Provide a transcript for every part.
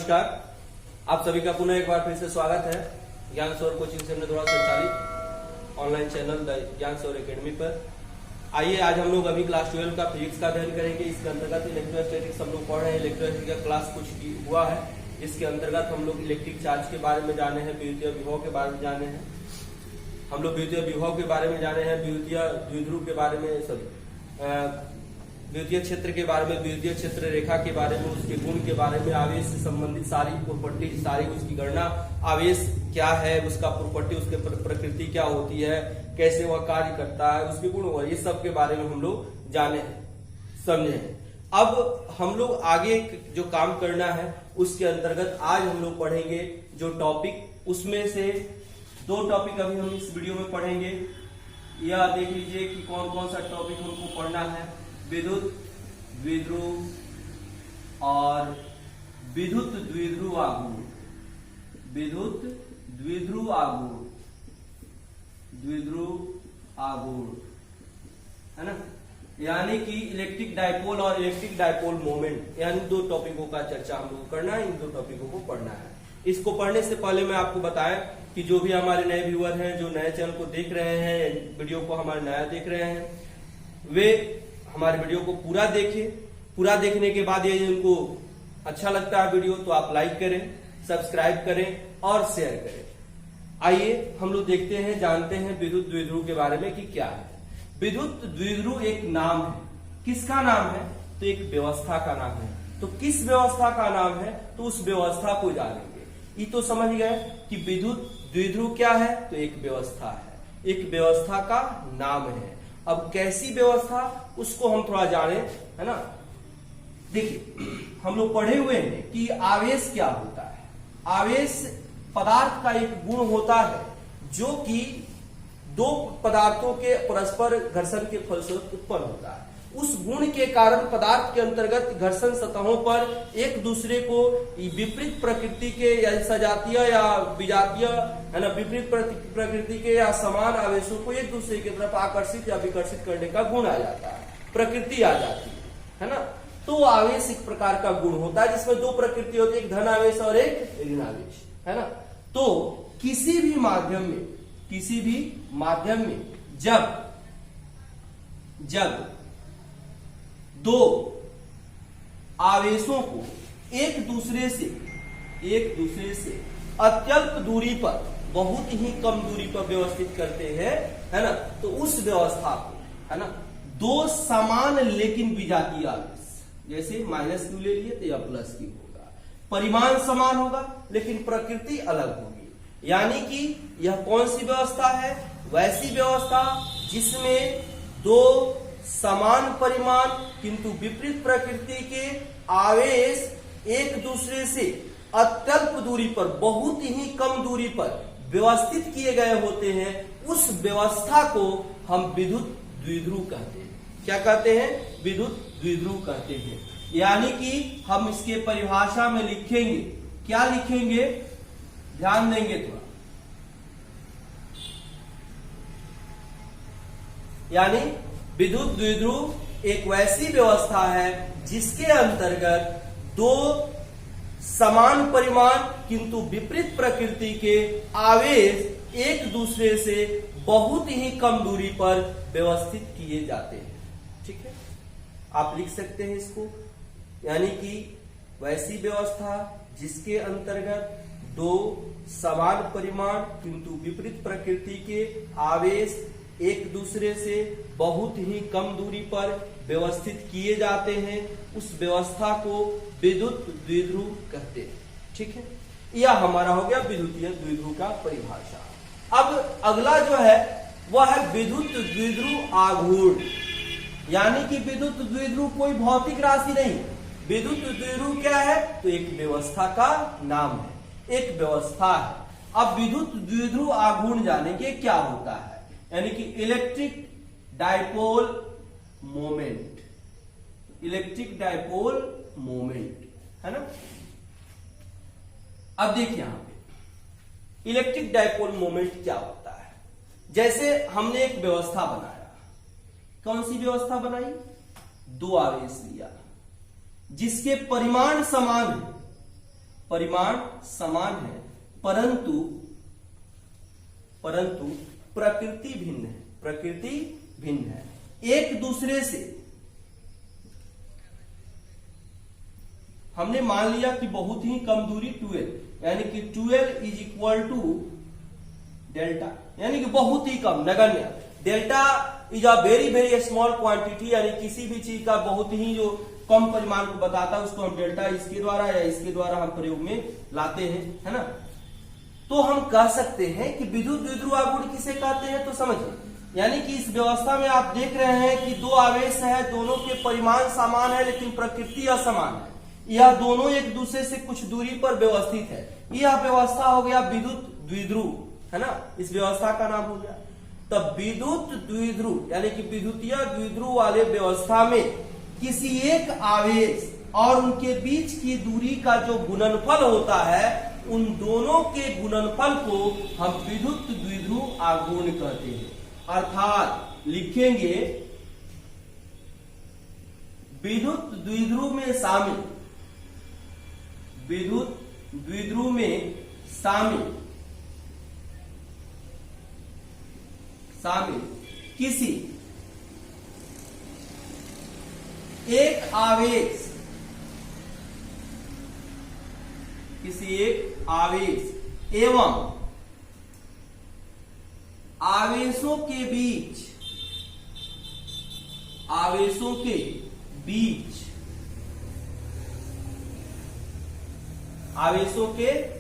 नमस्कार, आप सभी का पुनः एक बार फिर से स्वागत है ज्ञान सौर कोचिंग सेंटर द्वारा संचालित ऑनलाइन चैनल द ज्ञान सौर एकेडमी पर। आइए आज हम लोग अभी क्लास 12 का फिजिक्स का अध्ययन करेंगे। इसके अंतर्गत इलेक्ट्रोस्टैटिक्स हम लोग पढ़ रहे हैं। इलेक्ट्रोस्टैटिक्स का क्लास कुछ हुआ है। इसके अंतर्गत हम लोग इलेक्ट्रिक चार्ज के बारे में जाने हैं, विद्युतीय विभव के बारे में जाने हैं, हम लोग विद्युतीय विभव के बारे में जाने हैं, विद्युतीय द्विध्रुव के बारे में विद्युतीय क्षेत्र के बारे में, विद्युतीय क्षेत्र रेखा के बारे में, उसके गुण के बारे में, आवेश से संबंधित सारी प्रॉपर्टी, सारी उसकी गणना, आवेश क्या है, उसका प्रॉपर्टी, उसके प्रकृति क्या होती है, कैसे वह कार्य करता है, उसके गुण, और ये सब के बारे में हम लोग जाने हैं, समझे हैं। अब हम लोग आगे जो काम करना है उसके अंतर्गत आज हम लोग पढ़ेंगे जो टॉपिक, उसमें से 2 टॉपिक अभी हम इस वीडियो में पढ़ेंगे। यह देख लीजिए कि कौन कौन सा टॉपिक हमको पढ़ना है। विद्युत द्विध्रुव और विद्युत द्विध्रुव आघूर्ण, विद्युत द्विध्रुव आघूर्ण, द्विध्रुव आघूर्ण, है ना। यानी कि इलेक्ट्रिक डायपोल और इलेक्ट्रिक डायपोल मोमेंट, यानी 2 टॉपिकों का चर्चा हम लोग करना है। इन 2 टॉपिकों को पढ़ना है। इसको पढ़ने से पहले मैं आपको बताया कि जो भी हमारे नए व्यूअर हैं, जो नए चैनल को देख रहे हैं, वीडियो को हमारे नया देख रहे हैं, वे हमारे वीडियो को पूरा देखें। पूरा देखने के बाद यदि उनको अच्छा लगता है वीडियो तो आप लाइक करें, सब्सक्राइब करें और शेयर करें। आइए हम लोग देखते हैं, जानते हैं विद्युत द्विध्रुव के बारे में कि क्या है। विद्युत द्विध्रुव एक नाम है। किसका नाम है? तो एक व्यवस्था का नाम है। तो किस व्यवस्था का नाम है? तो उस व्यवस्था को जानेंगे। ये तो समझ गए कि विद्युत द्विध्रुव क्या है? तो एक व्यवस्था है, एक व्यवस्था का नाम है। अब कैसी व्यवस्था, उसको हम थोड़ा जाने, है ना। देखिए, हम लोग पढ़े हुए हैं कि आवेश क्या होता है। आवेश पदार्थ का एक गुण होता है जो कि 2 पदार्थों के परस्पर घर्षण के फलस्वरूप उत्पन्न होता है। उस गुण के कारण पदार्थ के अंतर्गत घर्षण सतहों पर एक दूसरे को विपरीत प्रकृति के या सजातीय या विजातीय, है ना, विपरीत प्रकृति के या समान आवेशों को एक दूसरे की तरफ आकर्षित या विकर्षित करने का गुण आ जाता है, प्रकृति आ जाती है ना। तो आवेश एक प्रकार का गुण होता है जिसमें 2 प्रकृति होती है, एक धन आवेश और एक ऋण आवेश, है ना। तो किसी भी माध्यम में जब 2 आवेशों को एक दूसरे से अत्यल्प दूरी पर, बहुत ही कम दूरी पर व्यवस्थित करते हैं, है ना, तो उस व्यवस्था को, है ना, 2 समान लेकिन विजातीय आवेश, जैसे -q ले लिए तो यह +q होगा, परिमाण समान होगा लेकिन प्रकृति अलग होगी। यानी कि यह कौन सी व्यवस्था है? वैसी व्यवस्था जिसमें 2 समान परिमाण किंतु विपरीत प्रकृति के आवेश एक दूसरे से अत्यल्प दूरी पर, बहुत ही कम दूरी पर व्यवस्थित किए गए होते हैं। उस व्यवस्था को हम विद्युत द्विध्रुव कहते हैं। क्या कहते हैं? विद्युत द्विध्रुव कहते हैं। यानी कि हम इसके परिभाषा में लिखेंगे, क्या लिखेंगे, ध्यान देंगे थोड़ा। यानी विद्युत द्विध्रुव एक वैसी व्यवस्था है जिसके अंतर्गत 2 समान परिमाण किंतु विपरीत प्रकृति के आवेश एक दूसरे से बहुत ही कम दूरी पर व्यवस्थित किए जाते हैं। ठीक है, आप लिख सकते हैं इसको। यानी कि वैसी व्यवस्था जिसके अंतर्गत 2 समान परिमाण किंतु विपरीत प्रकृति के आवेश एक दूसरे से बहुत ही कम दूरी पर व्यवस्थित किए जाते हैं, उस व्यवस्था को विद्युत द्विध्रुव कहते हैं। ठीक है, यह हमारा हो गया विद्युतीय द्विध्रुव का परिभाषा। अब अगला जो है वह है विद्युत द्विध्रुव आघूर्ण। यानी कि विद्युत द्विध्रुव कोई भौतिक राशि नहीं। विद्युत द्विध्रुव क्या है? तो एक व्यवस्था का नाम है, एक व्यवस्था है। अब विद्युत द्विध्रुव आघूर्ण जानेंगे क्या होता है। यानी कि electric dipole moment, electric dipole moment, है ना। अब देखिए यहां पे इलेक्ट्रिक डायपोल मोमेंट क्या होता है। जैसे हमने एक व्यवस्था बनाया, कौन सी व्यवस्था बनाई? 2 आवेश लिया जिसके परिमाण समान है, परिमाण समान है, परंतु प्रकृति भिन्न है, प्रकृति भिन्न है। एक दूसरे से हमने मान लिया कि बहुत ही कम दूरी 12, यानी कि 12 इज इक्वल टू डेल्टा, यानी कि बहुत ही कम, नगण्य। Delta is a very very small quantity, यानी किसी भी चीज का बहुत ही जो कम परिमाण को बताता है उसको हम डेल्टा इसके द्वारा या इसके द्वारा हम प्रयोग में लाते हैं, है ना। तो हम कह सकते हैं कि विद्युत द्विध्रुव आघूर्ण किसे कहते हैं, तो समझिए, यानी कि इस व्यवस्था में आप देख रहे हैं कि दो आवेश है, दोनों के परिमाण समान है लेकिन प्रकृति असमान है। यह दोनों एक दूसरे से कुछ दूरी पर व्यवस्थित है। यह व्यवस्था हो गया विद्युत द्विध्रुव, है ना, इस व्यवस्था का नाम हो गया। तब विद्युत द्विध्रुव यानी कि विद्युतीय द्विध्रुव वाले व्यवस्था में किसी एक आवेश और उनके बीच की दूरी का जो गुणनफल होता है, उन दोनों के गुणनफल को हम विद्युत द्विध्रुव आघूर्ण कहते हैं। अर्थात लिखेंगे विद्युत द्विध्रुव में शामिल, विद्युत द्विध्रुव में शामिल किसी एक आवेश, किसी एक आवेश एवं आवेशों के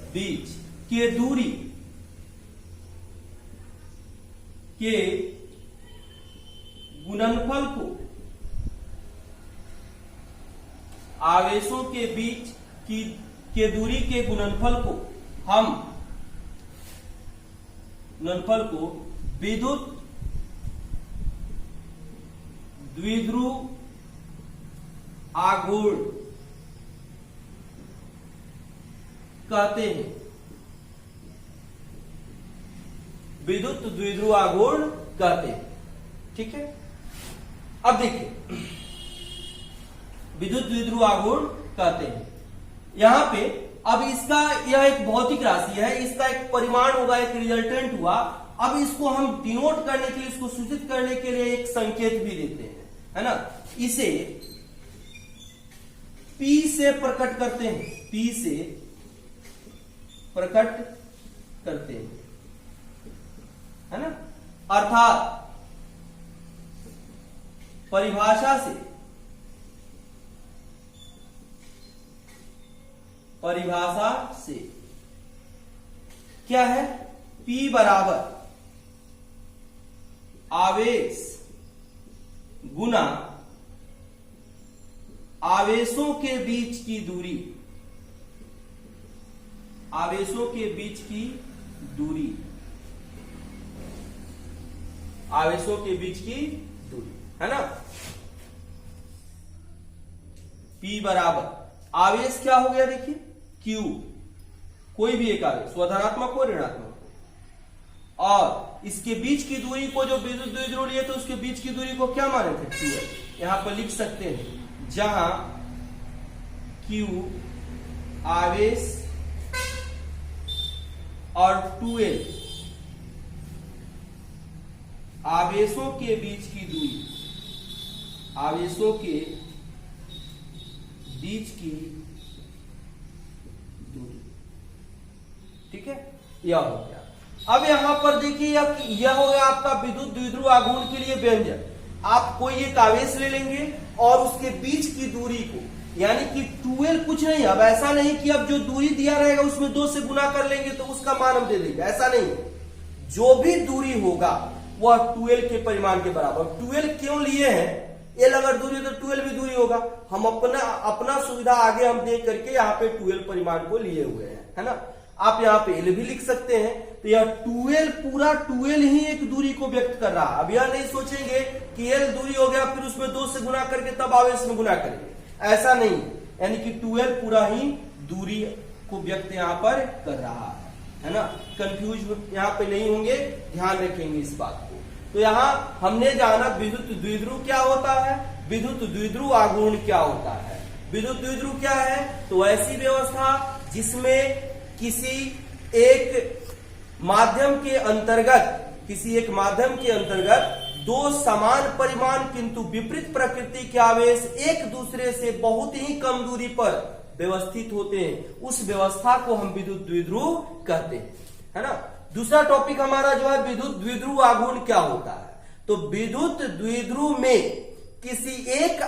बीच के दूरी के गुणनफल को, आवेशों के बीच के दूरी के गुणनफल को हम विद्युत द्विध्रुव आघूर्ण कहते हैं। विद्युत द्विध्रुव आघूर्ण कहते हैं, ठीक है। अब देखिए, विद्युत द्विध्रुव आघूर्ण कहते हैं। यहां पे अब इसका यह एक भौतिक राशि है, इसका एक परिमाण होगा, एक रिजल्टेंट हुआ। अब इसको हम डिनोट करने के लिए, इसको सूचित करने के लिए एक संकेत भी देते हैं, है ना। इसे P से प्रकट करते हैं, P से प्रकट करते हैं, है ना। अर्थात परिभाषा से क्या है, P बराबर आवेश गुना आवेशों के बीच की दूरी, आवेशों के बीच की दूरी, आवेशों के बीच की दूरी, है ना। P बराबर आवेश क्या हो गया, देखिए Q, कोई भी एक आवेश, वो धनात्मक हो ऋणात्मक हो, और इसके बीच की दूरी को जो विद्युत द्विध्रुव लिए तो उसके बीच की दूरी को क्या माने थे, Q। यहां पर लिख सकते हैं, जहां Q आवेश और 2L आवेशों के बीच की दूरी, आवेशों के बीच की दूरी, ठीक है, यह हो गया। अब यहां पर देखिए, यह हो गया आपका विद्युत द्विध्रुव आघूर्ण के लिए व्यंजक। आप कोई एक आवेश ले लेंगे और उसके बीच की दूरी को, यानी कि 2L कुछ नहीं, अब ऐसा नहीं कि अब जो दूरी दिया रहेगा उसमें 2 से गुना कर लेंगे तो उसका मान हम दे देंगे, ऐसा नहीं। जो भी दूरी होगा वह 2L के परिमाण के बराबर। 2L क्यों लिए हैं, L अगर दूरी है तो 2L भी दूरी होगा। हम अपना सुविधा आगे हम देख करके यहाँ पे 2L परिमाण को लिए हुए हैं, है ना। आप यहाँ पे L भी लिख सकते हैं, तो यह 2L पूरा 2L ही एक दूरी को व्यक्त कर रहा है। अब यह नहीं सोचेंगे कि L दूरी हो गया फिर उसमें 2 से गुना करके तब आवेश में गुना करेंगे, ऐसा नहीं। यानी कि 2L पूरा ही दूरी को व्यक्त यहाँ पर कर रहा है ना। कंफ्यूज यहाँ पे नहीं होंगे, ध्यान रखेंगे इस बात को। तो यहाँ हमने जाना विद्युत द्विध्रुव क्या होता है, विद्युत द्विध्रुव आघूर्ण क्या होता है। विद्युत द्विध्रुव क्या है, तो ऐसी व्यवस्था जिसमें किसी एक माध्यम के अंतर्गत दो समान परिमाण किंतु विपरीत प्रकृति के आवेश एक दूसरे से बहुत ही कम दूरी पर व्यवस्थित होते हैं, उस व्यवस्था को हम विद्युत द्विध्रुव कहते हैं, है ना। दूसरा टॉपिक हमारा जो है विद्युत द्विध्रुव आघूर्ण क्या होता है। तो विद्युत द्विध्रुव में किसी एक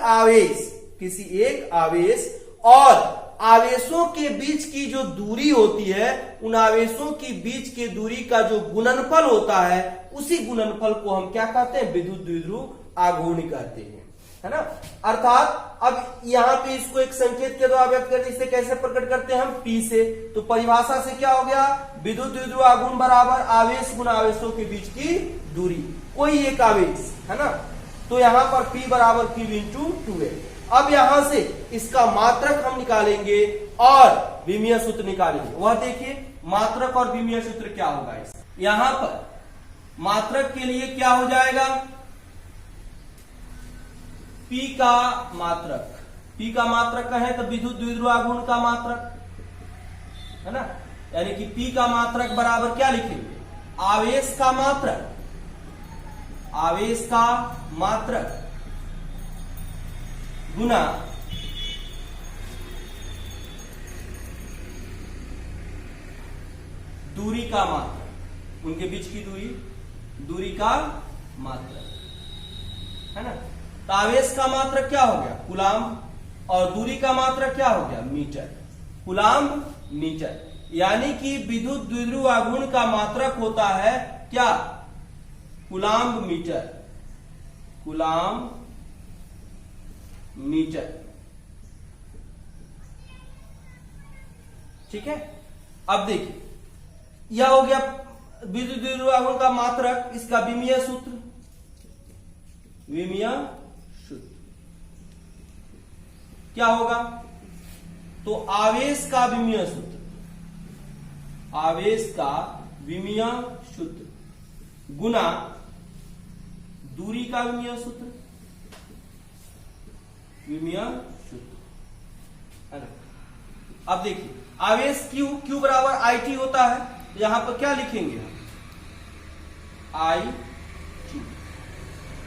आवेश और आवेशों के बीच की जो दूरी होती है, उन आवेशों की बीच के दूरी का जो गुणनफल होता है, उसी गुणनफल को हम क्या कहते हैं, विद्युत द्विध्रुव आघूर्ण कहते हैं, है ना। अर्थात अब यहाँ पे इसको एक संकेत के द्वारा व्यक्त करते, इसे कैसे प्रकट करते हैं हम, P से। तो परिभाषा से क्या हो गया, विद्युत द्विध्रुव आघूर्ण बराबर आवेश गुना आवेशों के बीच की दूरी, कोई एक आवेश, है ना। तो यहाँ पर P बराबर Q इंटू 2a। अब यहां से इसका मात्रक हम निकालेंगे और विमीय सूत्र निकालेंगे। वह देखिए मात्रक और विमीय सूत्र क्या होगा। इस यहां पर मात्रक के लिए क्या हो जाएगा, P का मात्रक कहें तो विद्युत द्विध्रुव आघूर्ण का मात्रक, है ना। यानी कि P का मात्रक बराबर क्या लिखेंगे, आवेश का मात्रक गुना दूरी का मात्रक, उनके बीच की दूरी का मात्रक, है ना। तो आवेश का मात्रक क्या हो गया, कूलाम्ब, और दूरी का मात्रक क्या हो गया, मीटर, कूलाम्ब मीटर। यानी कि विद्युत द्विध्रुव आघूर्ण का मात्रक होता है क्या, कूलाम्ब मीटर, ठीक है। अब देखिए यह हो गया विद्युत द्विध्रुव आघूर्ण का मात्रक, इसका विमीय सूत्र क्या होगा, तो आवेश का विमीय सूत्र गुना दूरी का विमीय सूत्र, है ना। अब देखिए आवेश Q बराबर IT होता है, तो यहां पर क्या लिखेंगे हम, IT,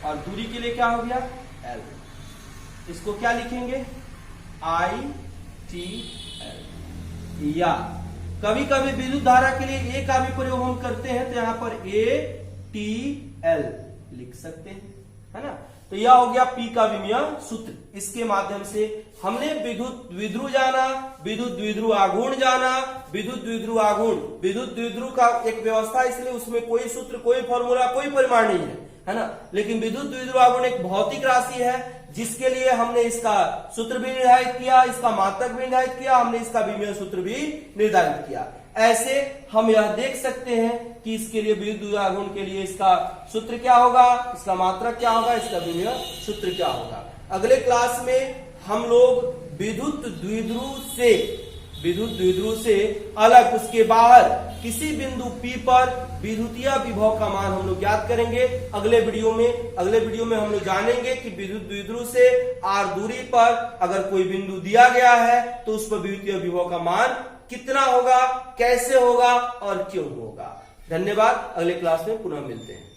और दूरी के लिए क्या हो गया L, इसको क्या लिखेंगे ITL। या कभी कभी विद्युत धारा के लिए A का भी प्रयोग हम करते हैं, तो यहां पर ATL लिख सकते हैं, है ना। तो यह हो गया P का विमीय सूत्र। इसके माध्यम से हमने विद्युत द्विध्रुव जाना, विद्युत द्विध्रुव आघूर्ण जाना। विद्युत द्विध्रुव का एक व्यवस्था, इसलिए उसमें कोई सूत्र, कोई फॉर्मूला, कोई परिमाण नहीं है ना। लेकिन विद्युत द्विध्रुव आघूर्ण एक भौतिक राशि है, जिसके लिए हमने इसका सूत्र भी निर्धारित किया, इसका मात्रक भी निर्धारित किया, हमने इसका विमीय सूत्र भी निर्धारित किया। ऐसे हम यह देख सकते हैं कि इसके लिए विद्युत द्विध्रुव आघूर्ण के लिए इसका सूत्र क्या होगा, इसका मात्रक क्या होगा, इसका विमीय सूत्र क्या होगा। अगले क्लास में हम लोग विद्युत द्विध्रुव से अलग, उसके बाहर किसी बिंदु P पर विद्युतीय विभव का मान हम लोग ज्ञात करेंगे अगले वीडियो में हम लोग जानेंगे कि विद्युत द्विध्रुव से r दूरी पर अगर कोई बिंदु दिया गया है तो उस पर विद्युतीय विभव का मान कितना होगा, कैसे होगा और क्यों होगा। धन्यवाद। अगले क्लास में पुनः मिलते हैं।